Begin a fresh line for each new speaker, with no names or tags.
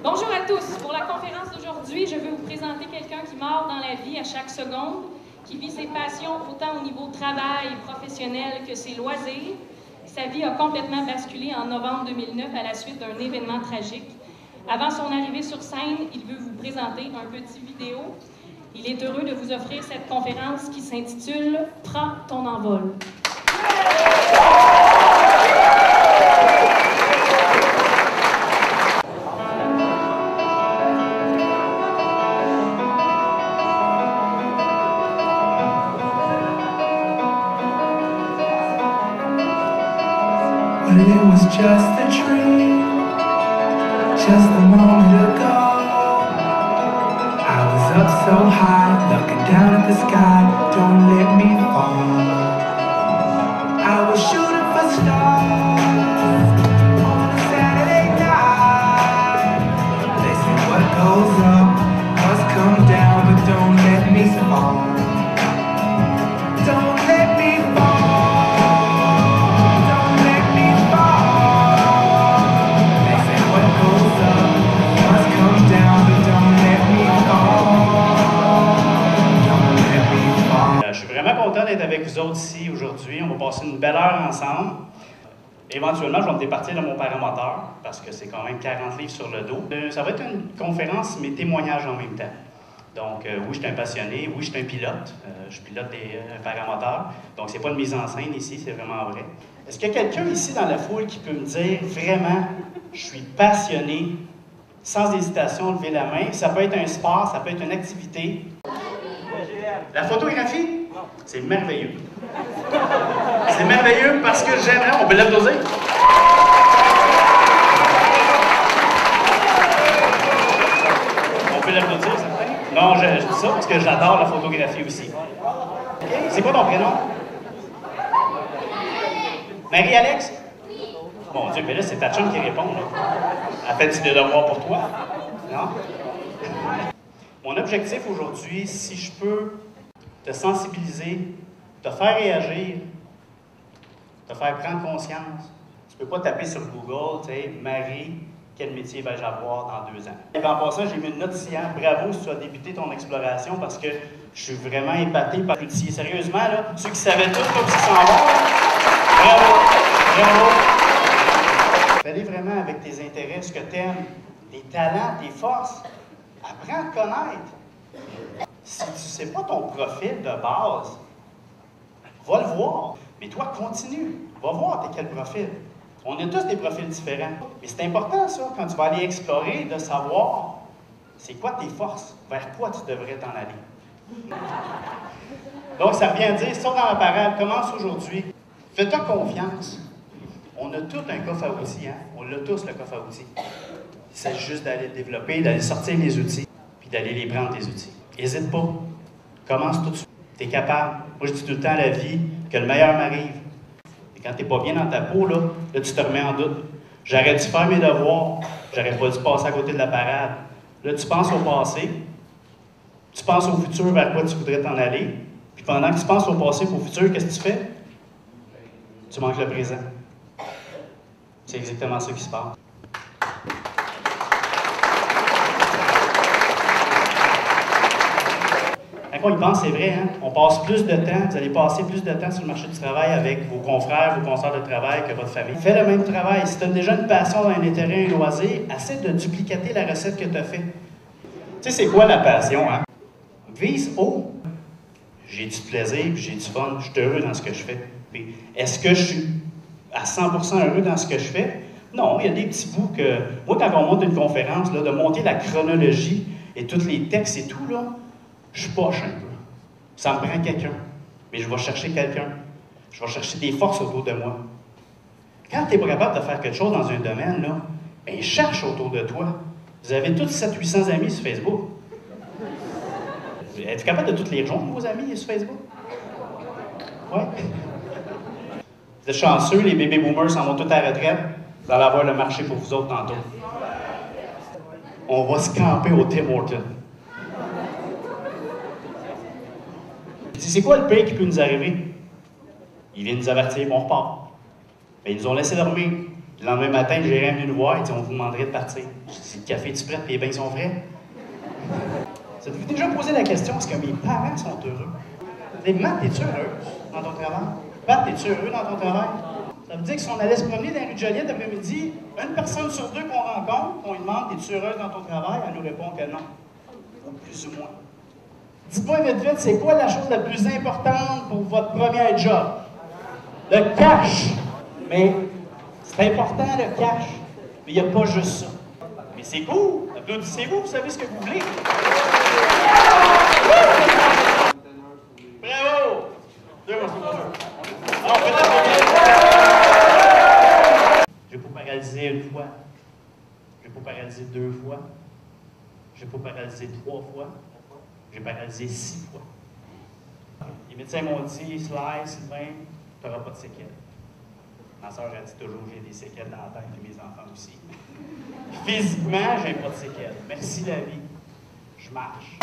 Bonjour à tous. Pour la conférence d'aujourd'hui, je vais vous présenter quelqu'un qui mord dans la vie à chaque seconde, qui vit ses passions autant au niveau travail professionnel que ses loisirs. Sa vie a complètement basculé en novembre 2009 à la suite d'un événement tragique. Avant son arrivée sur scène, il veut vous présenter un petit vidéo. Il est heureux de vous offrir cette conférence qui s'intitule « Prends ton envol ».
But it was just a dream, just a moment ago. I was up so high, looking down at the sky, don't let me fall. I was shooting for stars on a Saturday night. They say what goes up must come down, but don't let me fall. Don't let me fall.
Je suis vraiment content d'être avec vous autres ici aujourd'hui. On va passer une belle heure ensemble. Éventuellement, je vais me départir de mon paramoteur parce que c'est quand même 40 livres sur le dos. Ça va être une conférence, mais témoignages en même temps. Donc, oui, je suis un passionné, oui, je suis un pilote. Je pilote un paramoteur. Donc, c'est pas une mise en scène ici, c'est vraiment vrai. Est-ce qu'il y a quelqu'un ici dans la foule qui peut me dire vraiment, je suis passionné, sans hésitation, lever la main? Ça peut être un sport, ça peut être une activité. La photographie, c'est merveilleux. C'est merveilleux parce que j'aimerais... On peut l'applaudir? On peut l'applaudir, certain? Non, je dis ça parce que j'adore la photographie aussi. Okay. C'est quoi ton prénom? Marie-Alex? Mon Dieu, mais là, c'est ta chum qui répond, là. Elle fait des devoirs pour toi? Non? Mon objectif aujourd'hui, si je peux te sensibiliser, te faire réagir, te faire prendre conscience. Tu ne peux pas taper sur Google, tu sais, Marie, quel métier vais-je avoir dans 2 ans? Et en passant, j'ai mis une note ici, hein? Bravo si tu as débuté ton exploration parce que je suis vraiment épaté par l'outil. Sérieusement, là, ceux qui savaient tout, là, qui s'en vont, bravo, bravo. Fais-les vraiment avec tes intérêts, ce que tu aimes, tes talents, tes forces. Apprends à te connaître. Si tu ne sais pas ton profil de base, va le voir. Mais toi, continue. Va voir t'es quel profil. On a tous des profils différents. Mais c'est important, ça, quand tu vas aller explorer, de savoir c'est quoi tes forces, vers quoi tu devrais t'en aller. Donc, ça revient à dire, sors dans la parade, commence aujourd'hui. Fais-toi confiance. On a tout un coffre à outils, hein? On l'a tous, le coffre à outils. Il s'agit juste d'aller le développer, d'aller sortir les outils, puis d'aller les prendre, tes outils. N'hésite pas. Commence tout de suite. Tu es capable. Moi, je dis tout le temps à la vie que le meilleur m'arrive. Et quand tu n'es pas bien dans ta peau, là, tu te remets en doute. J'aurais dû faire mes devoirs. J'aurais pas dû passer à côté de la parade. Là, tu penses au passé. Tu penses au futur, vers quoi tu voudrais t'en aller. Puis pendant que tu penses au passé et au futur, qu'est-ce que tu fais? Tu manques le présent. C'est exactement ça qui se passe. Quand on y pense, c'est vrai, hein? On passe plus de temps, vous allez passer plus de temps sur le marché du travail avec vos confrères, vos consoeurs de travail que votre famille. Fais le même travail. Si tu as déjà une passion, un intérêt, un loisir, essaie de dupliquer la recette que tu as faite. Tu sais, c'est quoi la passion, hein? Vise haut. J'ai du plaisir, puis j'ai du fun, je suis heureux dans ce que je fais. Est-ce que je suis à 100% heureux dans ce que je fais? Non, il y a des petits bouts que... Moi, quand on monte une conférence, là, de monter la chronologie et tous les textes et tout, là, je poche un peu. Ça me prend quelqu'un. Mais je vais chercher quelqu'un. Je vais chercher des forces autour de moi. Quand tu n'es pas capable de faire quelque chose dans un domaine, là, ben, cherche autour de toi. Vous avez tous 700-800 amis sur Facebook. Êtes-vous capable de tous les rejoindre, vos amis, sur Facebook? Oui. Vous êtes chanceux, les baby boomers s'en vont tous à la retraite. Vous allez avoir le marché pour vous autres tantôt. On va se camper au Tim Hortons. C'est quoi le pire qui peut nous arriver? Ils viennent nous avertir, on repart. Ben, ils nous ont laissé dormir. Le lendemain matin, le gérant est venu nous voir et dit, on vous demanderait de partir. Je dis, le café est-tu prêt et les bains sont frais? Vous avez déjà posé la question, est-ce que mes parents sont heureux? Matt, es-tu heureuse dans ton travail? Pat, es-tu heureux dans ton travail? Ça veut dire que si on allait se promener dans la rue de Joliette l'après-midi, une personne sur deux qu'on rencontre, on lui demande, es-tu heureuse dans ton travail? Elle nous répond que non. Ou plus ou moins. Dites-moi vite vite, c'est quoi la chose la plus importante pour votre premier job? Le cash. Mais c'est important le cash. Mais il n'y a pas juste ça. Mais c'est cool. Applaudissez-vous, vous savez ce que vous voulez. Bravo! Je ne vais pas paralyser une fois. Je ne vais pas paralyser 2 fois. Je ne vais pas paralyser 3 fois. J'ai paralysé 6 fois. Les médecins m'ont dit, Sylvain, tu n'auras pas de séquelles. Ma soeur a dit toujours que j'ai des séquelles dans la tête, et mes enfants aussi. Physiquement, j'ai pas de séquelles. Merci la vie. Je marche.